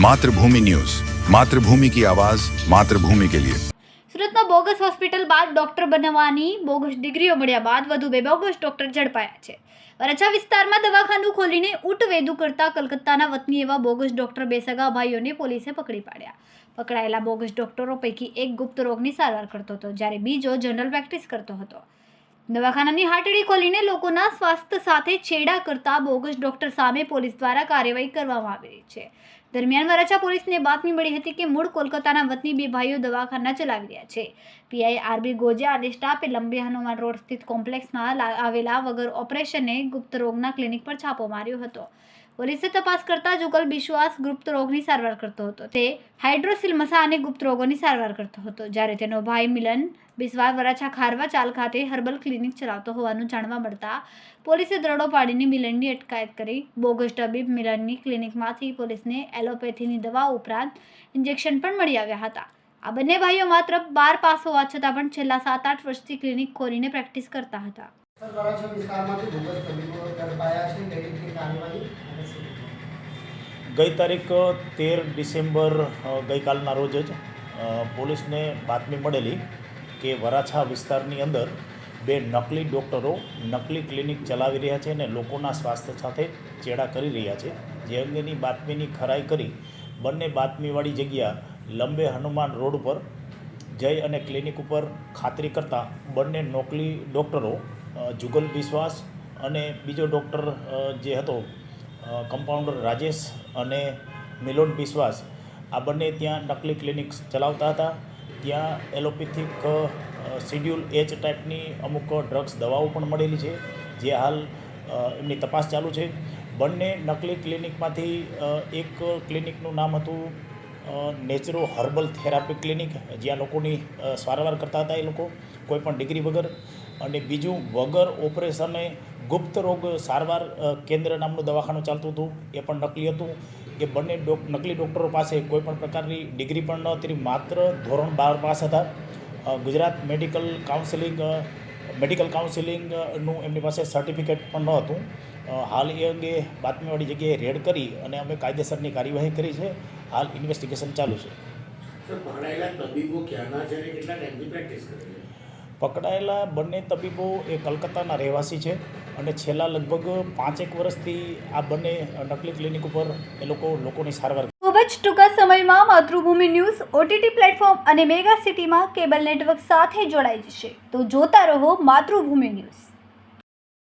मातृभूमि न्यूज, मातृभूमि की आवाज, मातृभूमि के लिए। સુરતમાં બોગસ હોસ્પિટલ બાદ ડોક્ટર બનવાની બોગસ ડિગ્રીઓ મળ્યા બાદ વધુ બે બોગસ ડોક્ટર ઝડપાયા છે। વરાછા વિસ્તારમાં દવાખાનું ખોલીને ઊંટવેદુ કરતા કલકત્તાના વતની એવા બોગસ ડોક્ટર બે સગા ભાઈઓને પોલીસે પકડી પાડ્યા। પકડાયેલા બોગસ ડોક્ટરો પૈકી એક ગુપ્ત રોગની સારવાર કરતો હતો, જ્યારે બીજો જનરલ પ્રેક્ટિસ કરતો હતો। દવાખાનાની હાટડી ખોલીને લોકોના સ્વાસ્થ્ય સાથે છેડા કરતા બોગસ ડોક્ટર સામે પોલીસ દ્વારા કાર્યવાહી કરવામાં આવી રહી છે। દરમિયાન વરાછા પોલીસને બાતમી મળી હતી કે મૂળ કોલકાતાના વતની બે ભાઈઓ દવાખાના ચલાવી રહ્યા છે। પીઆઈ આરબી ગોજા અને સ્ટાફે લંબે હનુમાન રોડ સ્થિત કોમ્પ્લેક્સમાં આવેલા વગર ઓપરેશને ગુપ્ત રોગના ક્લિનિક પર છાપો માર્યો હતો। પોલીસે તપાસ કરતા જુગલ બિશ્વાસ ગુપ્ત રોગની સારવાર કરતો હતો। તે હાઇડ્રોસિલ મસા અને ગુપ્ત રોગોની સારવાર કરતો હતો, જ્યારે તેનો ભાઈ મિલન બિશ્વાસ વરાછા ખારવા ચાલ ખાતે હર્બલ ક્લિનિક ચલાવતો હોવાનું જાણવા મળતા પોલીસે દરોડો પાડીને મિલનની અટકાયત કરી। બોગસ તબીબ મિલનની ક્લિનિકમાંથી પોલીસને એલોપેથીની દવા ઉપરાંત ઇન્જેક્શન પણ મળી આવ્યા હતા। આ બંને ભાઈઓ માત્ર 12 પાસ હોવા છતાં પણ છેલ્લા 7-8 વર્ષથી ક્લિનિક ખોલીને પ્રેક્ટિસ કરતા હતા। ગઈ તારીખ 13 ડિસેમ્બર ગઈકાલના રોજ જ પોલીસને બાતમી મળેલી કે વરાછા વિસ્તારની અંદર બે નકલી ડૉક્ટરો નકલી ક્લિનિક ચલાવી રહ્યા છે અને લોકોના સ્વાસ્થ્ય સાથે ચેડા કરી રહ્યા છે। જે અંગેની બાતમીની ખરાઈ કરી બંને બાતમીવાળી જગ્યા લંબે હનુમાન રોડ ઉપર જઈ અને ક્લિનિક ઉપર ખાતરી કરતાં બંને નકલી ડૉક્ટરો જુગલ બિશ્વાસ અને બીજો ડૉક્ટર જે હતો કમ્પાઉન્ડર રાજેશ અને મિલોન બિશ્વાસ, આ બંને ત્યાં નકલી ક્લિનિક ચલાવતા હતા। ત્યાં એલોપેથિક શિડ્યુલ એચ ટાઈપની અમુક ડ્રગ્સ દવાઓ પણ મળેલી છે, જે હાલ એમની તપાસ ચાલુ છે। બંને નકલી ક્લિનિકમાંથી એક ક્લિનિકનું નામ હતું નેચરો હર્બલ થેરાપી ક્લિનિક, જ્યાં લોકોની સારવાર કરતા હતા એ લોકો કોઈપણ ડિગ્રી વગર, અને બીજું વગર ઓપરેશને ગુપ્ત રોગ સારવાર કેન્દ્ર નામનું દવાખાનું ચાલતું હતું, એ પણ નકલી હતું। એ બંને નકલી ડૉક્ટરો પાસે કોઈપણ પ્રકારની ડિગ્રી પણ ન હતી, માત્ર ધોરણ 12 પાસ હતા। ગુજરાત મેડિકલ કાઉન્સિલિંગનું એમની પાસે સર્ટિફિકેટ પણ ન હતું। હાલ એ અંગે બાતમીવાળી જગ્યાએ રેડ કરી અને અમે કાયદેસરની કાર્યવાહી કરી છે। હાલ ઇન્વેસ્ટિગેશન ચાલુ છે। પકડાયેલા બંને તબીબો એ કલકત્તાના રહેવાસી છે અને છેલ્લા લગભગ 5-1 વર્ષથી આ બંને નકલી ક્લિનિક ઉપર એ લોકોની સારવાર। ખૂબ જ ટૂંકા સમયમાં માતૃભૂમિ ન્યૂઝ ઓટીટી પ્લેટફોર્મ અને મેગા સિટીમાં કેબલ નેટવર્ક સાથે જોડાઈ જશે, તો જોતા રહો માતૃભૂમિ ન્યૂઝ।